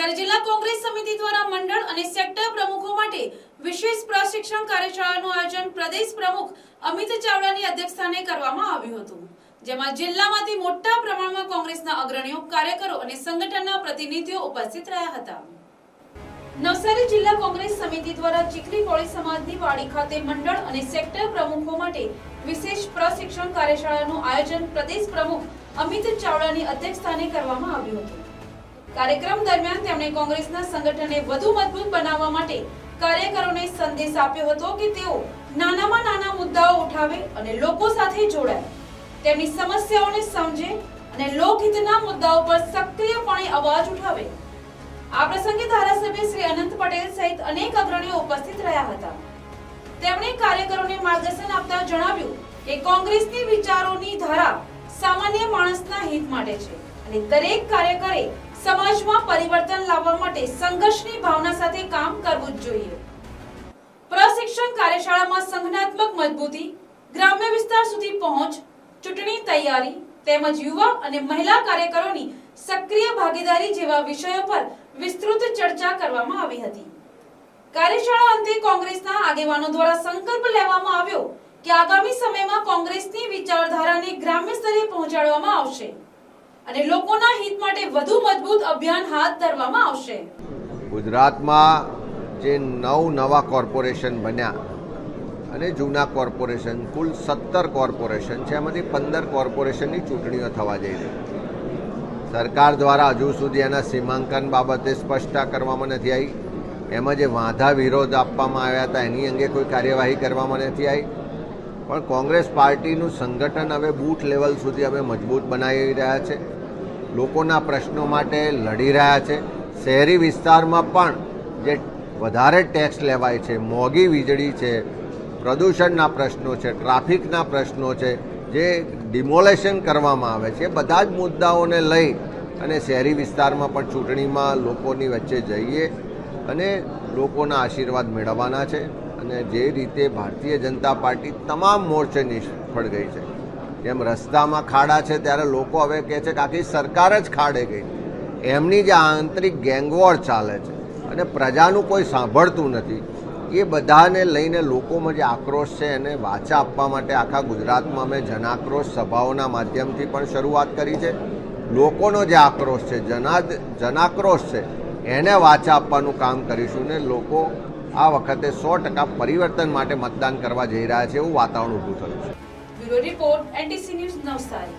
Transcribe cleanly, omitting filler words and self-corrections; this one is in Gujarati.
નવસારી જિલ્લા કોંગ્રેસ સમિતિ દ્વારા મંડળ અને સેક્ટર પ્રમુખો માટે વિશેષ પ્રશિક્ષણ કાર્યશાળાનું આયોજન પ્રદેશ પ્રમુખ અમિત ચાવડાની અધ્યક્ષસ્થાને કરવામાં આવ્યું હતું, જેમાં જિલ્લામાંથી મોટા પ્રમાણમાં કોંગ્રેસના અગ્રણીઓ, કાર્યકરો અને સંગઠનના પ્રતિનિધિઓ ઉપસ્થિત રહ્યા હતા। નવસારી જિલ્લા કોંગ્રેસ સમિતિ દ્વારા ચીખલી કોળી સમાજની વાડી ખાતે મંડળ અને સેક્ટર પ્રમુખો માટે વિશેષ પ્રશિક્ષણ કાર્યશાળાનું આયોજન પ્રદેશ પ્રમુખ અમિત ચાવડાની અધ્યક્ષસ્થાને કરવામાં આવ્યું હતું। કાર્યક્રમ દરમિયાન તેમણે કોંગ્રેસના સંગઠનને વધુ મજબૂત બનાવવા માટે કાર્યકરોને સંદેશ આપ્યો હતો કે તેઓ નાનામાં નાના મુદ્દાઓ ઉઠાવે અને લોકો સાથે જોડાય, તેમની સમસ્યાઓને સમજે અને લોકહિતના મુદ્દાઓ પર સક્રિયપણે અવાજ ઉઠાવે। આ પ્રસંગે ધારાસભ્ય શ્રી અનંત પટેલ સહિત અનેક અગ્રણીઓ ઉપસ્થિત રહ્યા હતા। તેમણે કાર્યકરોને માર્ગદર્શન આપતા જણાવ્યું કે કોંગ્રેસની વિચારોની ધારા સામાન્ય માણસના હિત માટે છે અને દરેક કાર્યકરે સમાજમાં પરિવર્તન લાવવા માટે સંઘર્ષની ભાવના સાથે કામ કરવું જ જોઈએ। પ્રશિક્ષણ કાર્યશાળામાં સંગઠનાત્મક મજબૂતી, ગ્રામ્ય વિસ્તાર સુધી પહોંચ, ચૂંટણી તૈયારી તેમજ યુવા અને મહિલા કાર્યકરોની સક્રિય ભાગીદારી જેવા વિષયો પર વિસ્તૃત ચર્ચા કરવામાં આવી હતી। કાર્યશાળા અંતે કોંગ્રેસના આગેવાનો દ્વારા સંકલ્પ લેવામાં આવ્યો કે આગામી સમયમાં કોંગ્રેસની વિચારધારાને ગ્રામ્ય સ્તરે પહોંચાડવામાં આવશે અને લોકોના હિત માટે વધુ મજબૂત અભિયાન હાથ ધરવામાં આવશે। ગુજરાતમાં જે નવા કોર્પોરેશન બન્યા અને જૂના કોર્પોરેશન કુલ 17 કોર્પોરેશન છે, એમાંથી 15 કોર્પોરેશનની ચૂંટણીઓ થવા જઈ રહી। સરકાર દ્વારા હજુ સુધી એના સીમાંકન બાબતે સ્પષ્ટતા કરવામાં નથી આવી, એમાં જે વાંધા વિરોધ આપવામાં આવ્યા હતા એની અંગે કોઈ કાર્યવાહી કરવામાં નથી આવી। પણ કોંગ્રેસ પાર્ટીનું સંગઠન હવે બૂથ લેવલ સુધી અમે મજબૂત બનાવી રહ્યા છે, લોકોના પ્રશ્નો માટે લડી રહ્યા છે। શહેરી વિસ્તારમાં પણ જે વધારે ટેક્સ લેવાય છે, મોંઘી વીજળી છે, પ્રદૂષણના પ્રશ્નો છે, ટ્રાફિકના પ્રશ્નો છે, જે ડિમોલેશન કરવામાં આવે છે, બધા જ મુદ્દાઓને લઈ અને શહેરી વિસ્તારમાં પણ ચૂંટણીમાં લોકોની વચ્ચે જઈએ અને લોકોના આશીર્વાદ મેળવવાના છે। અને જે રીતે ભારતીય જનતા પાર્ટી તમામ મોરચે નિષ્ફળ ગઈ છે, જેમ રસ્તામાં ખાડા છે ત્યારે લોકો હવે કહે છે કે આખી સરકાર જ ખાડે ગઈ, એમની જે આંતરિક ગેંગવોર ચાલે છે અને પ્રજાનું કોઈ સાંભળતું નથી, એ બધાને લઈને લોકોમાં જે આક્રોશ છે એને વાચા આપવા માટે આખા ગુજરાતમાં અમે જનાક્રોશ સભાઓના માધ્યમથી પણ શરૂઆત કરી છે। લોકોનો જે આક્રોશ છે, જનાક્રોશ છે, એને વાચા આપવાનું કામ કરીશું ને લોકો આ વખતે 100% પરિવર્તન માટે મતદાન કરવા જઈ રહ્યા છે એવું વાતાવરણ ઊભું થયું છે। Bureau report, NTC news, Navsari.